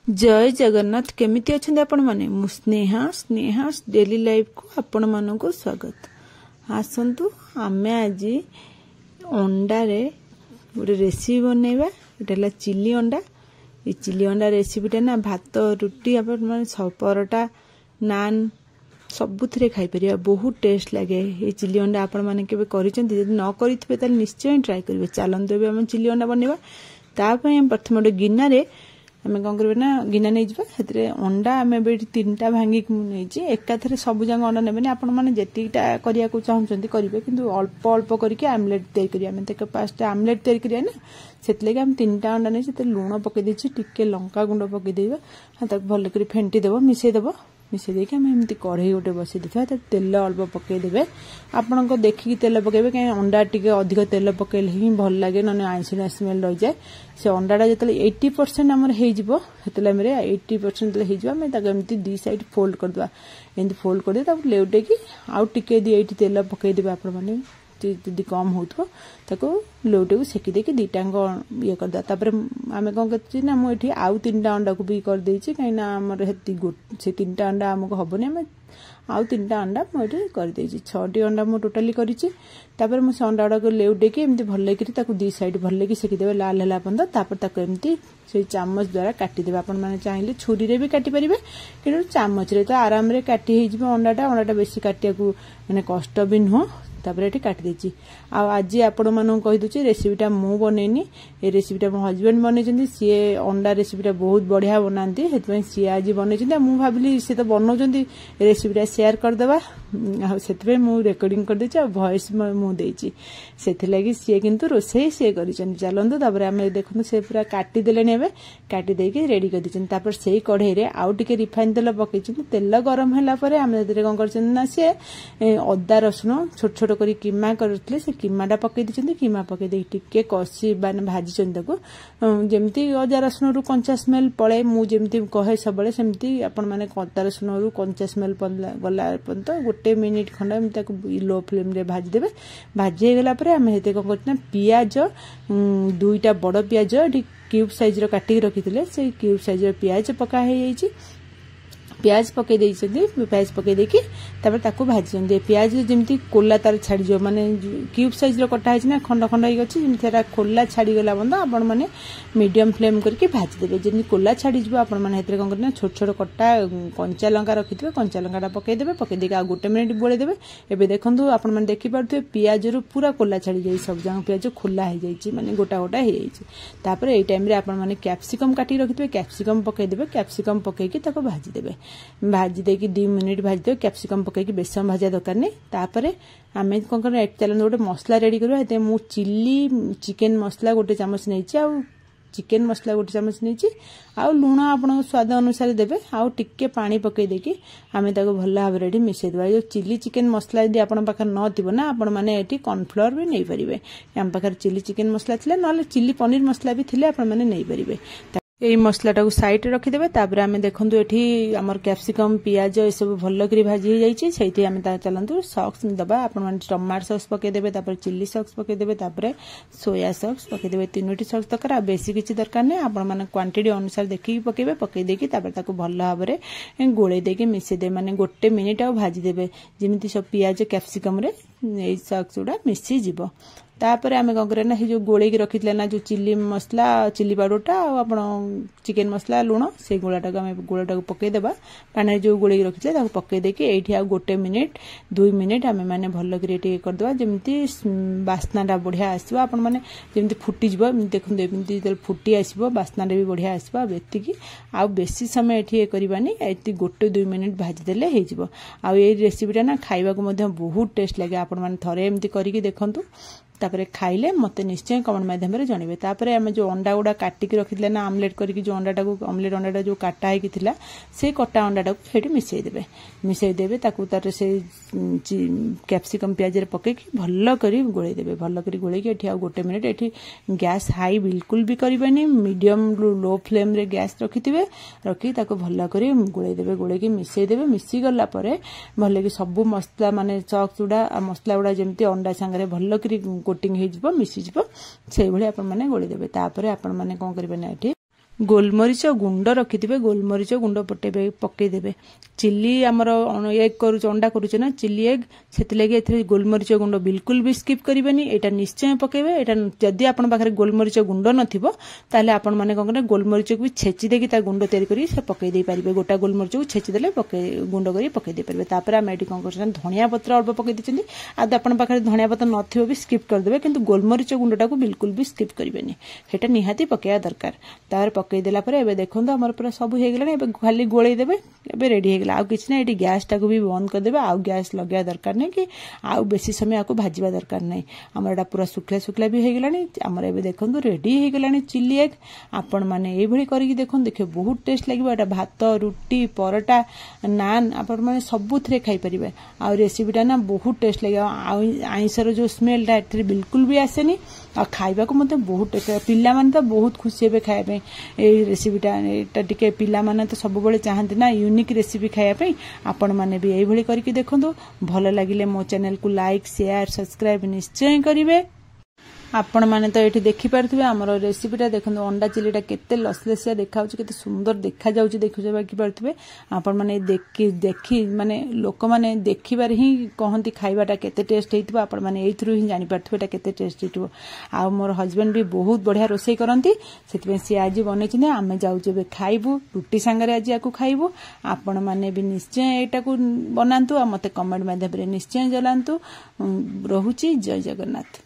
जय जगन्नाथ केमिति अछंदी आपण माने मु स्नेहा डेली लाइफ को आपण मानकु स्वागत। आसंतु आमे आज अंडा रे गोटे रेसिपी बनैबा। एटा चिली अंडा। ये चिली अंडा रेसिपीटा ना भात रुटी आपण माने परोटा नान सबुथिरे खाई परिया। बहुत टेस्ट लगे ये चिली अंडा। आपण माने केबे करिसेंती जदि न करितबे त निश्चय ट्राई करिवे। चलंतु एबे हम चिली अंडा बनैबा। ता पय हम प्रथम गोटे गिन्ना रे आम कौन कर गिना नहीं जावा अंडा आम ए 3टा भांगिक नहीं एकाथरे सब जंग अंडा ने आपण मैंने जीटा करने को चाहते करेंगे कि अल्प अल्प करके आमलेट तैयारी फास्ट आमलेट तैयारी करिया ना से 3टा अंडा नहीं लुण पकई देछि टिके लंका गुंड पकई देबा भल कर फेंटी देव मिसेदेव मिसे देके आम एमती कढ़ई गोटे बसई देवा तेल अल्प पकईदे आपण को देखिकी तेल पकेबे कहीं अंडा टिके अधिक तेल पकेले ही भल लगे ना आइंसिना स्मेल रही जाए से अंडाटा जो 80% आमर हो 80% होमती दी साइड फोल्ड करदे एमती फोल्ड कर लेउटे कि आउ टिके दी एटी तेल पकईदे आपण मैंने जदि कम हो लौटे को सेकी देकी दीटांग ये करदा आम कौन कर मुझे आउ 3टा अंडा को भी कर देछि कहीं आमर से 3टा अंडा आमको हेनी आम आउ 3टा अंडा मुझे कर देछि 6टी अंडा मु टोटाली करिछि। तापर मु अंडा गुडा को लेउटे कि एमती भल कि दी साइड भल कि सेकी देबे लाल होला पर्यंत एमती से चामच द्वारा काटिदेबे। आपण माने चाहिले छुरी रे भी काटि परिबे कि चामच रे तो आराम रे काटि हे जिवो अंडाटा बेसी काटिया को माने कष्ट भी नुह। तापर ये काटि देछि। आज आपण मानू कहि दूची रेसिपीटा मु बनैनी ए रेसिपीटा मो हस्बैंड बनैछन्ती सी अंडा रेसिपीटा बहुत बढ़िया बनाती हेतु सी आज बनैछन्ती मु भाबिली सी तो बनौछन्ती रेसिपीटा शेयर करदेबा से मु रेकर्डिंग कर देछि वॉइस मु देछि सेथि लागि सी किंतु रोसई सी करिछन्ती। चलंतु तापर आमे देखनु से पूरा काटि देलेनी एबे काटि देकी रेडी कर दिछन। तापर सेही कढ़ई रे आउ टिके रिफाइन तेल पकैछन तेल गरम होला परे आमे देरे कोन करछन ना से अदा रसुन छोट छोट करी कीमा करथले से कीमाटा पकई दिछन्ती कीमा पकई दे टिके कसी बाने भाजिछन ताको जेमती अदा रसुन रु कंचा स्मेल पळे मु जेमती कहे सबले सेमती आपण माने अदा रसुन रु कंचा स्मेल गला पर्यंत गोटे मिनिट खंड एमती लो फ्लेम रे भाजी देबे। भाजी गला परे आमे हेते कोन करछन पियाज 2टा बड़ पियाज क्यूब साइज रो काटी रखिथिले से क्यूब साइज रो पियाज पका हे जाईची। प्याज पकई देइछन्ती प्याज पकई देकी तापर ताको भाजिछन्ती प्याज जेमती कोल्ला तार छाड़ी जो माने क्यूब साइज रो कटा है ना खंड खंड हो अछि जेमती सेटा कोल्ला छाड़ी गला बंद आपण माने मीडियम फ्लेम करके भाजी देबे। जेमती कोल्ला छाड़ी जो आपण माने हेतरे कोन करना छोट छोट कटा कंचा लंका रखितबे कंचा लंकाटा पकई देबे पकई देके आ गोटे मिनिट बोले देबे। एबे देखंतु आपण माने देखि पारथुबे प्याज रो पूरा कोल्ला छाड़ी जाई सब जंग प्याज खुला हो जाईची माने गोटा गोटा हो जाईची। तापर एई टाइम रे आपण माने कैप्सिकम काटी रखितबे कैप्सिकम पकई देबे कैप्सिकम पकई के ताको भाजी देबे। भाजी देकी 2 मिनिट भाजी दे कैप्सिकम पकई बेसन भाजा दरकार नहीं। तापर आमे कोन कर चलन गोटे मसला रेडी करबा हेते मु चिली चिकन मसला गोटे चामच नैछि आ चिकन मसला गोटे चामच नैछि आ लुण आपण स्वाद अनुसार देबे आ टिके पानी पकई देकी आमे ताको भल्ला भाबरे रेडी मिसै देबा। जो चिली चिकन मसला यदि आपण पाखर न थिबो ना आपण माने एठी कॉर्नफ्लोर भी नै परिबे। हम पाखर चिली चिकन मसला थिले नले चिली पनीर मसला भी थिले आपण माने नै परिबे। यही मसलाटा को साइड रखिदेबे। तापर आमे देखंतु एठी हमर कैप्सिकम पियाज ए सब भल्ल करी भाजी हे जाईची सेठी आमे ता चलंतु सॉस दबा आपण माने टमाटर सॉस पके देबे तापर चिल्ली सॉस पके देबे तापर सोया सॉस पके देबे 3टी सॉस दरकार बेसी किछि दरकार नै आपण माने क्वांटिटी अनुसार देखि पकेबे पके देकी तापर ताको भल्ल भाबरे गोळे देके मिसे दे माने गोटे मिनिट आ भाजी देबे जेमिति सब पियाज कैप्सिकम रे ए सॉस उडा मिसी जिवो। तापर आमे कोन करे ना हे जो गोळे की रखितले ना जो चिल्ली मसला चिल्ली पाउडरटा आपण चिकन मसला लुण से गोळाटा को आमे गोळाटा को पके देबा पानी जो गोळे की रखितले ताको पके देके एठी आ गोटे मिनिट 2 मिनिट आमे माने भल्ल करी एठी कर देबा जेमती बास्नाटा बढ़िया आसीबा आपण माने जेमती फुटी जिवो देखु जेमती तेल फुटी आसीबो बास्नाटा भी बढ़िया आसीबा बेति की आ बेसी समय एठी करबानी एति गोटे 2 मिनिट भाजी देले हे जिवो। आ ए रेसिपीटा ना खाइबा को मध्ये बहुत टेस्ट लागे आपण माने थरे एमती करिकि देखंतु तापर खाइले मते निश्चय कमेंट माध्यम रे जणिबे। तापर आमे जो अंडा गुडा काटी के रखितले ना आमलेट करके जो अंडाटा को आमलेट अंडाटा जो काटा है कि थिला से कटा अंडाटा को हेटी मिसै देबे ताकू तार से कैप्सिकम प्याज रे पके कि भल्ल करी गोळे देबे भल्ल करी गोळे के एठी आ गोटे मिनिट एठी गैस हाई बिल्कुल भी करबानी मीडियम लो फ्लेम रे गैस रखिथिबे रखी ताको भल्ल करी गोळे देबे गोळे के मिसै देबे मिसी गला परे भल्ले कि सब मसला माने चॉक उडा मसला उडा जेमती अंडा संगे भल्ल करी कोटिंग हे जिवो मिसी जिवो से भले आपण माने गोळी देबे। तापर आपण माने कोन करबे ना एठी गोलमरीच गुंड रखिथे गोलमरीच गुंड पकईदेवे चिल्ली आमर एग कर अंडा करुचे ना चिल्ली एग से गोलमरीच गुंड बिल्कुल भी स्किप करेंगे यहाँ निश्चय पकेबे यहाँ जदि आपन पाखे गोलमरीच गुंड नथिबो ताले आपण माने कौन करें गोलमरीच को भी छेची देकी गुंड तैयारी कर पकई दे पारे गोटा गोलमरीच को छेची देले गुंड कर पकई दे पारे तापर आम ये कौन कर धनिया पत्र अल्प पकई देते आज आप पाखे धनिया पत्र नथिबो भी स्किप करदे किंतु गोलमरीच गुंडटा को बिल्कुल भी स्किप करेंगे सेटा निहाती पकेया दरकार तार पकई देला परे एबे देखंतु हमर पूरा सब हे गेला एबे खाली गोळेई देबे एबे रेडी हे गेला आ किछ ना एटी गैस टा को भी बंद कर देबे आ गैस लगया दरकार नै कि आ बेसी समय आको भाजीबा दरकार नै हमर एटा पूरा सुखला सुखला भी हे गेलानी हमर एबे देखंतु रेडी हे गेलानी चिल्ली एग आपण माने ए भली करिक देखन देखियो बहुत टेस्ट लागिबो एटा भात रुटी परोटा नान आपण माने सबु थरे खाई परिबे आ रेसिपीटा ना बहुत टेस्ट लागियो आइसर जो स्मेल ता एथरे बिल्कुल भी आसेनी आ खाइबा को मते बहुत टेस्ट पिल्ला माने तो बहुत खुशी हेबे खाइबे ए रेसिपीटा एटा टिके पिल्ला माने तो सब बेले चाहंती ना यूनिक रेसिपी खाइबा पई आपण माने भी एई भली करके देखंतु भलो लागिले मो चैनल को लाइक शेयर सब्सक्राइब निश्चय करिवे आपण माने तो ये देखी पारे आमर रेसिपीटा देखो अंडा चिल्लीटा केते लसलेसिया देखा केते सुंदर देखा जाउची देखि पारे आपण माने देखी माने लोक माने देखिबार ही कहंती खाइबाटा केते टेस्ट हेतिबो आपण माने एथरु ही जानि पारथबे एटा केते टेस्ट हेतिबो आ मोर हस्बैंड भी बहुत बढ़िया रोसई करंती सेति सी आज बनैछि ने आमे जाउचे बे खाइबू रुटी संगे आज याकू खाइबू आपण माने भी निश्चय एटा को बनांतु आ मते कमेंट माध्यम रे निश्चय जलांतु रहुची जय जगन्नाथ।